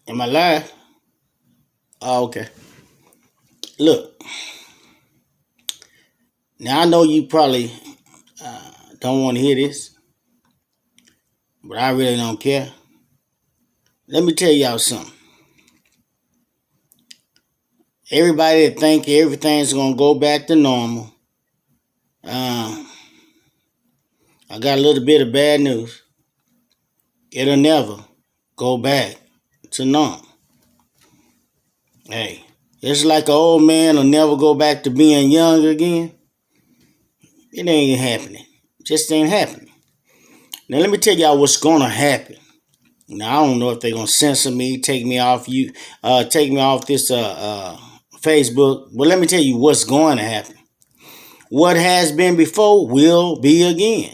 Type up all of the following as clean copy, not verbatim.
Am I live? Oh, okay. Look, now I know you probably don't want to hear this, but I really don't care. Let me tell y'all something. Everybody that think everything's gonna go back to normal, uh, I got a little bit of bad news. It'll never go back to normal. Hey, it's like an old man will never go back to being young again. It ain't happening. Just ain't happening. Now let me tell y'all what's gonna happen. Now I don't know if they're gonna censor me, take me off this Facebook. But let me tell you what's going to happen. What has been before will be again.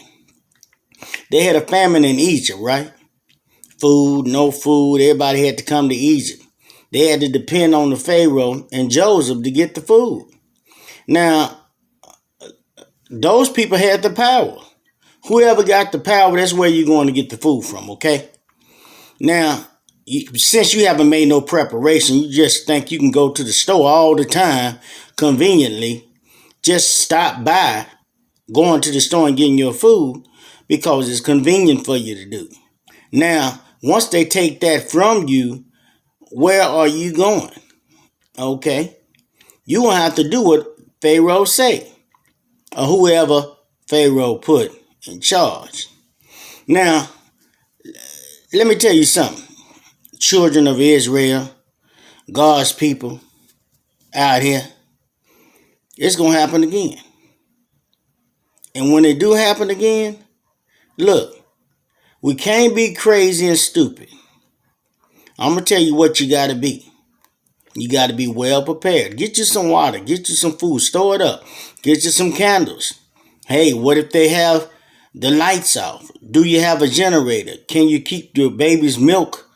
They had a famine in Egypt, right? Food, no food. Everybody had to come to Egypt. They had to depend on the Pharaoh and Joseph to get the food. Now, those people had the power. Whoever got the power, that's where you're going to get the food from, okay? Now, since you haven't made no preparation, you just think you can go to the store all the time, conveniently, just stop by going to the store and getting your food because it's convenient for you to do. Now, once they take that from you, where are you going? Okay, you won't have to do what Pharaoh say or whoever Pharaoh put in charge. Now, let me tell you something. Children of Israel, God's people out here, it's going to happen again. And when it do happen again, look, we can't be crazy and stupid. I'm going to tell you what you got to be. You got to be well prepared. Get you some water. Get you some food. Store it up. Get you some candles. Hey, what if they have the lights off? Do you have a generator? Can you keep your baby's milk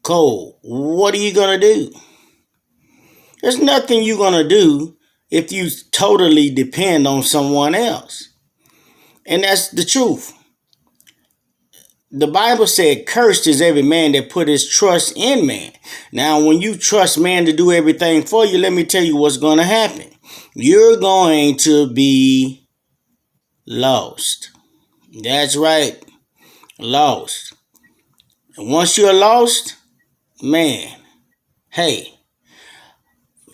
cold? What are you going to do? There's nothing you're going to do if you totally depend on someone else. And that's the truth. The Bible said, cursed is every man that put his trust in man. Now, when you trust man to do everything for you, let me tell you what's going to happen. You're going to be lost. That's right. Lost. And once you're lost, man, hey,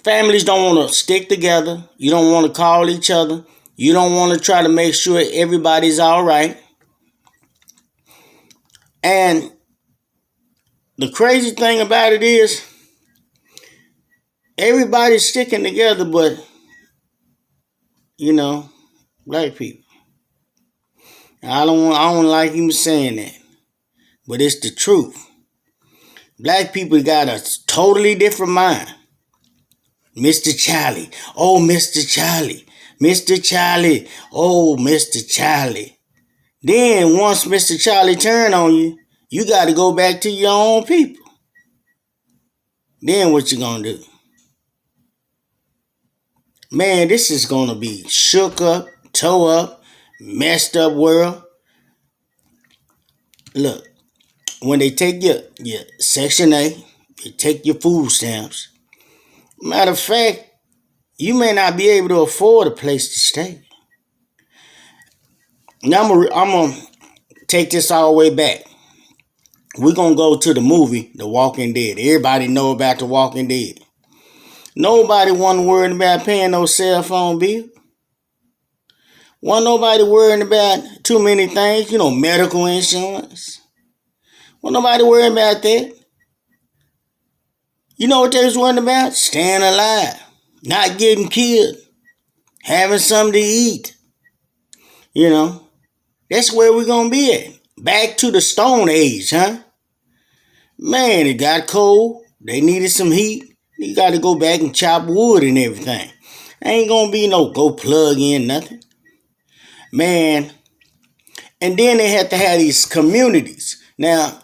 families don't want to stick together. You don't want to call each other. You don't want to try to make sure everybody's all right. And the crazy thing about it is, everybody's sticking together, but, black people. I don't like even saying that, but it's the truth. Black people got a totally different mind. Mr. Charlie, oh, Mr. Charlie, Mr. Charlie, oh, Mr. Charlie. Then once Mr. Charlie turn on you, you got to go back to your own people. Then what you gonna do? Man, this is gonna be shook up, toe up, messed up world. Look, when they take your Section 8, they take your food stamps. Matter of fact, you may not be able to afford a place to stay. Now I'm gonna take this all the way back. We're gonna go to the movie The Walking Dead. Everybody know about The Walking Dead. Nobody wasn't worried about paying no cell phone bill. Wasn't nobody worrying about too many things, medical insurance. Wasn't nobody worrying about that. You know what they was worrying about? Staying alive, not getting killed, having something to eat. That's where we're gonna be at. Back to the Stone Age, huh? Man, it got cold. They needed some heat. You got to go back and chop wood and everything. Ain't gonna be no go plug in nothing. Man. And then they had to have these communities. Now,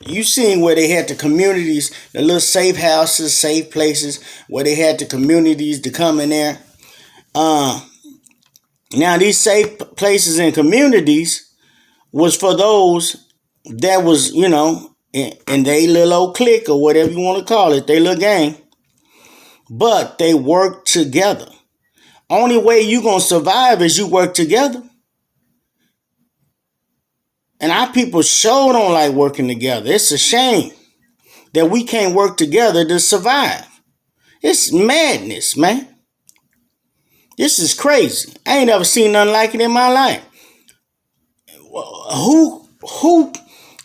you seen where they had the communities, the little safe houses, safe places, where they had the communities to come in there. Now, these safe places and communities was for those that was, in they little old clique or whatever you want to call it, they little gang. But they work together. Only way you gonna survive is you work together. And our people sure don't like working together. It's a shame that we can't work together to survive. It's madness, man. This is crazy. I ain't never seen nothing like it in my life. Who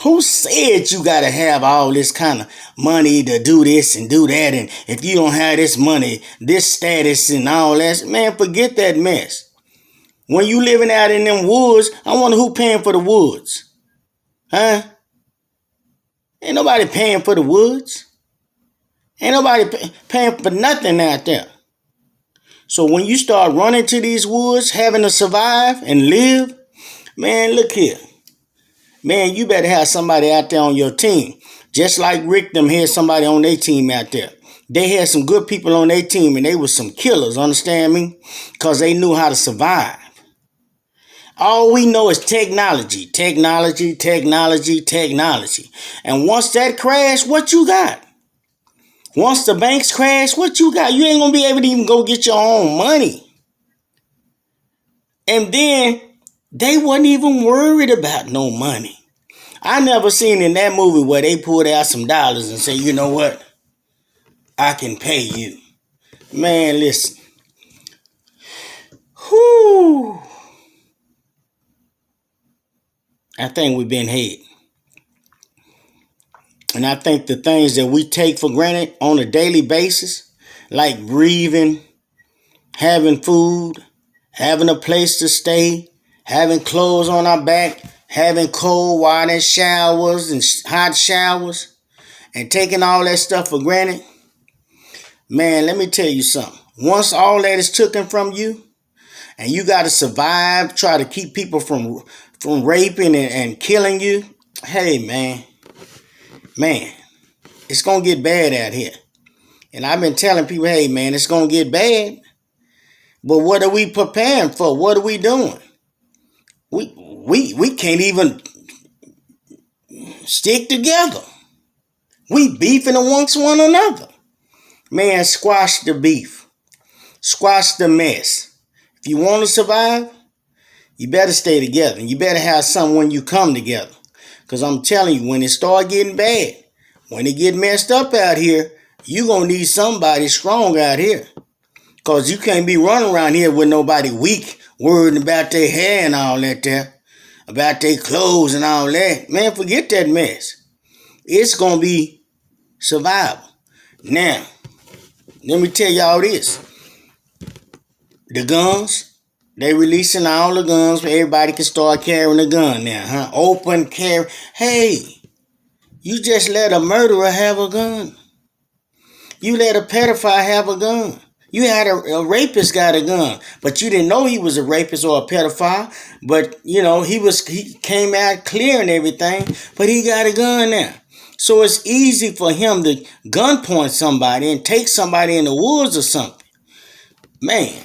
who said you gotta have all this kind of money to do this and do that? And if you don't have this money, this status and all that, man, forget that mess. When you living out in them woods, I wonder who paying for the woods. Huh? Ain't nobody paying for the woods. Ain't nobody paying for nothing out there. So when you start running to these woods, having to survive and live, man, look here. Man, you better have somebody out there on your team. Just like Rick them had somebody on their team out there. They had some good people on their team and they were some killers, understand me? Because they knew how to survive. All we know is technology, technology, technology, technology. And once that crash, what you got? Once the banks crash, what you got? You ain't going to be able to even go get your own money. And then they wasn't even worried about no money. I never seen in that movie where they pulled out some dollars and say, you know what? I can pay you. Man, listen. Whew. I think we've been hit. And I think the things that we take for granted on a daily basis, like breathing, having food, having a place to stay, having clothes on our back, having cold water showers and hot showers, and taking all that stuff for granted, man, let me tell you something. Once all that is taken from you, and you got to survive, try to keep people from raping and killing you, hey, man, it's going to get bad out here. And I've been telling people, hey, man, it's going to get bad. But what are we preparing for? What are we doing? We can't even stick together. We beefing amongst one another. Man, squash the beef. Squash the mess. If you want to survive, you better stay together. And you better have something when you come together. Because I'm telling you, when it start getting bad, when it get messed up out here, you going to need somebody strong out here. Because you can't be running around here with nobody weak, worried about their hair and all that there, about their clothes and all that. Man, forget that mess. It's going to be survival. Now, let me tell y'all this. The guns, they releasing all the guns where everybody can start carrying a gun now, huh? Open carry. Hey, you just let a murderer have a gun. You let a pedophile have a gun. You had a rapist got a gun, but you didn't know he was a rapist or a pedophile. But you know he came out clear and everything. But he got a gun now, so it's easy for him to gunpoint somebody and take somebody in the woods or something, man.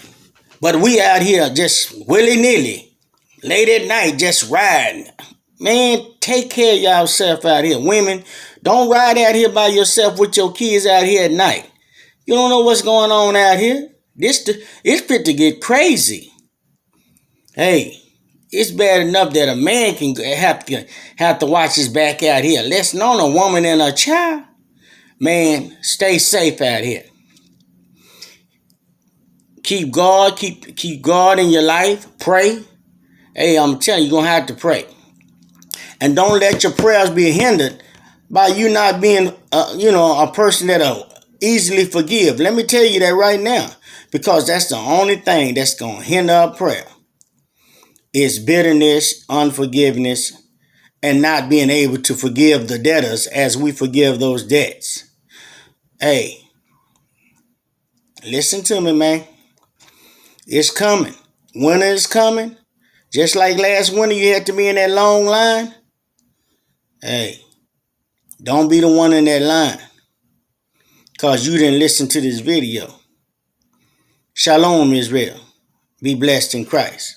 But we out here just willy nilly, late at night, just riding. Man, take care of yourself out here, women. Don't ride out here by yourself with your kids out here at night. You don't know what's going on out here. It's fit to get crazy. Hey, it's bad enough that a man can have to watch his back out here. Less known a woman and a child. Man, stay safe out here. Keep God in your life. Pray. Hey, I'm telling you, you're gonna have to pray. And don't let your prayers be hindered by you not being a person that'll easily forgive. Let me tell you that right now, because that's the only thing that's going to hinder our prayer is bitterness, unforgiveness, and not being able to forgive the debtors as we forgive those debts. Hey, listen to me, man. It's coming. Winter is coming. Just like last winter, you had to be in that long line. Hey, don't be the one in that line, because you didn't listen to this video. Shalom, Israel. Be blessed in Christ.